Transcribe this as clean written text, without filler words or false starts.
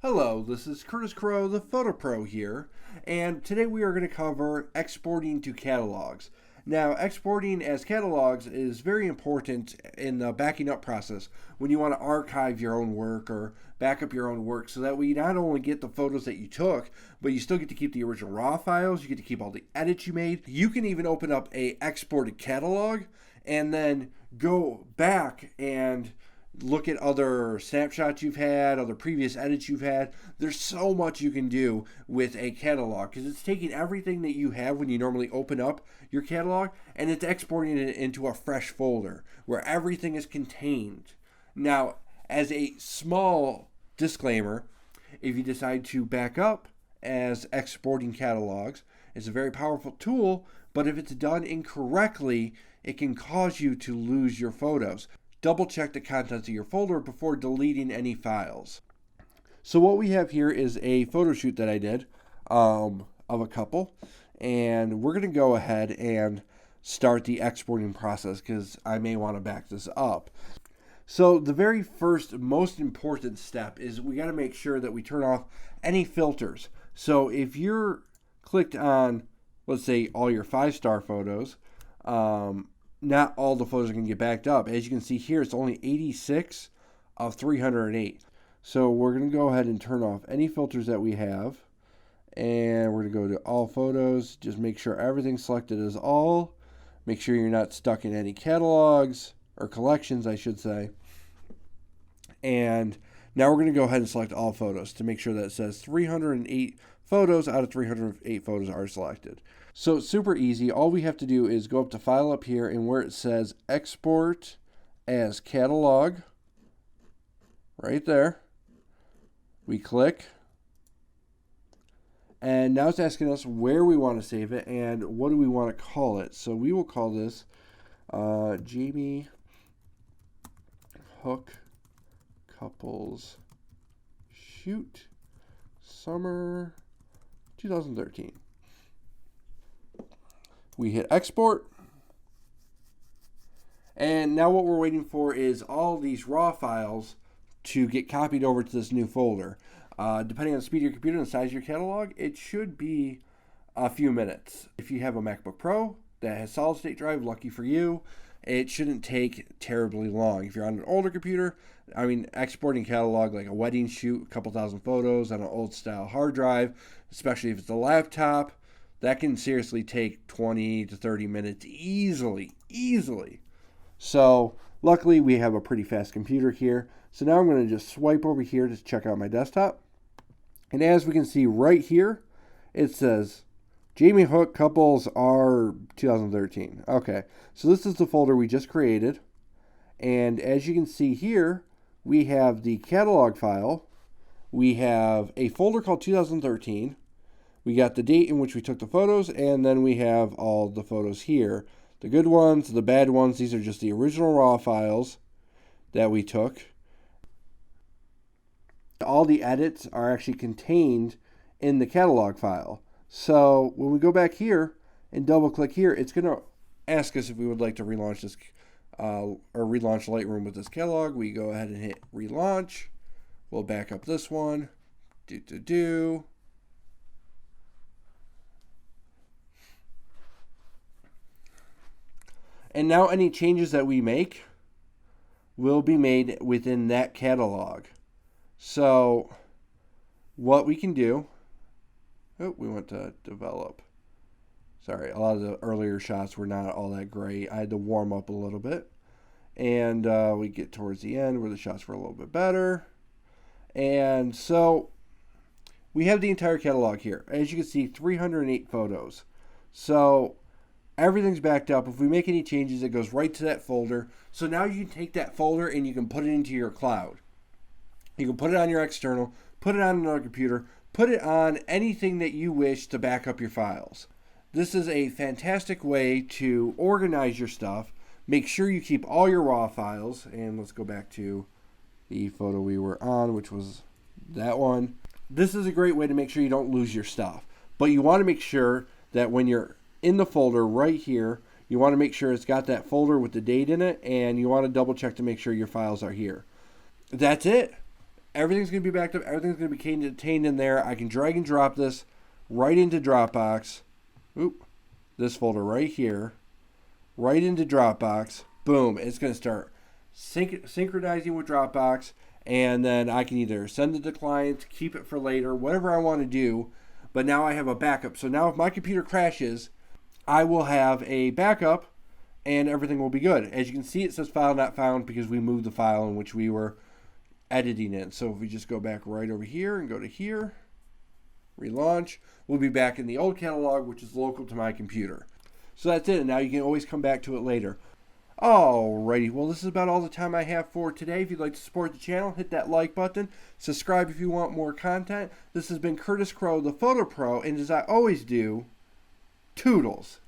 Hello, this is CurtisCroweThePhotoPro here, and today we are going to cover exporting to catalogs. Now, exporting as catalogs is very important in the backing up process when you want to archive your own work or back up your own work, so that way you not only get the photos that you took, but you still get to keep the original raw files, you get to keep all the edits you made. You can even open up a exported catalog and then go back and look at other snapshots you've had, other previous edits you've had. There's so much you can do with a catalog because it's taking everything that you have when you normally open up your catalog and it's exporting it into a fresh folder where everything is contained. Now, as a small disclaimer, if you decide to back up as exporting catalogs, it's a very powerful tool, but if it's done incorrectly, it can cause you to lose your photos. Double check the contents of your folder before deleting any files. So what we have here is a photo shoot that I did of a couple, and we're going to go ahead and start the exporting process because I may want to back this up. So the very first most important step is we got to make sure that we turn off any filters. So if you're clicked on, let's say, all your 5-star photos, not all the photos are going to get backed up. As you can see here, it's only 86 of 308. So we're going to go ahead and turn off any filters that we have. And we're going to go to all photos. Just make sure everything's selected as all. Make sure you're not stuck in any catalogs or collections, I should say. And now we're going to go ahead and select all photos to make sure that it says 308 photos out of 308 photos are selected. So it's super easy. All we have to do is go up to File up here, and where it says Export as Catalog, right there, we click. And now it's asking us where we want to save it and what do we want to call it. So we will call this Jamie Hook Couples Shoot Summer 2013. We hit export. And now what we're waiting for is all these raw files to get copied over to this new folder. Depending on the speed of your computer and the size of your catalog, it should be a few minutes. If you have a MacBook Pro that has solid state drive, lucky for you, it shouldn't take terribly long. If you're on an older computer, exporting catalog like a wedding shoot, a couple thousand photos on an old style hard drive, especially if it's a laptop, that can seriously take 20 to 30 minutes easily. So luckily we have a pretty fast computer here. So now I'm going to just swipe over here to check out my desktop. And as we can see right here, it says Jamie Hook Couples R 2013. Okay, so this is the folder we just created. And as you can see here, we have the catalog file. We have a folder called 2013. We got the date in which we took the photos, and then we have all the photos here. The good ones, the bad ones, these are just the original raw files that we took. All the edits are actually contained in the catalog file. So when we go back here and double click here, it's going to ask us if we would like to relaunch this or relaunch Lightroom with this catalog. We go ahead and hit relaunch. We'll back up this one. And now any changes that we make will be made within that catalog. So what we can do, we went to develop. Sorry, a lot of the earlier shots were not all that great. I had to warm up a little bit. And we get towards the end where the shots were a little bit better. And so we have the entire catalog here. As you can see, 308 photos. So everything's backed up. If we make any changes, it goes right to that folder. So now you can take that folder and you can put it into your cloud. You can put it on your external, put it on another computer, put it on anything that you wish to back up your files. This is a fantastic way to organize your stuff. Make sure you keep all your raw files. And let's go back to the photo we were on, which was that one. This is a great way to make sure you don't lose your stuff. But you want to make sure that when you're in the folder right here, you want to make sure it's got that folder with the date in it, and you want to double check to make sure your files are here. That's it. Everything's going to be backed up. Everything's going to be contained in there. I can drag and drop this right into Dropbox. Oop, this folder right here. Right into Dropbox. Boom. It's going to start synchronizing with Dropbox. And then I can either send it to clients, keep it for later, whatever I want to do. But now I have a backup. So now if my computer crashes, I will have a backup and everything will be good. As you can see, it says file not found because we moved the file in which we were editing it. So if we just go back right over here and go to here, relaunch, we'll be back in the old catalog, which is local to my computer. So that's it. And now you can always come back to it later. Alrighty, well, this is about all the time I have for today. If you'd like to support the channel, hit that like button. Subscribe if you want more content. This has been Curtis Crowe, the Photo Pro, and as I always do, toodles.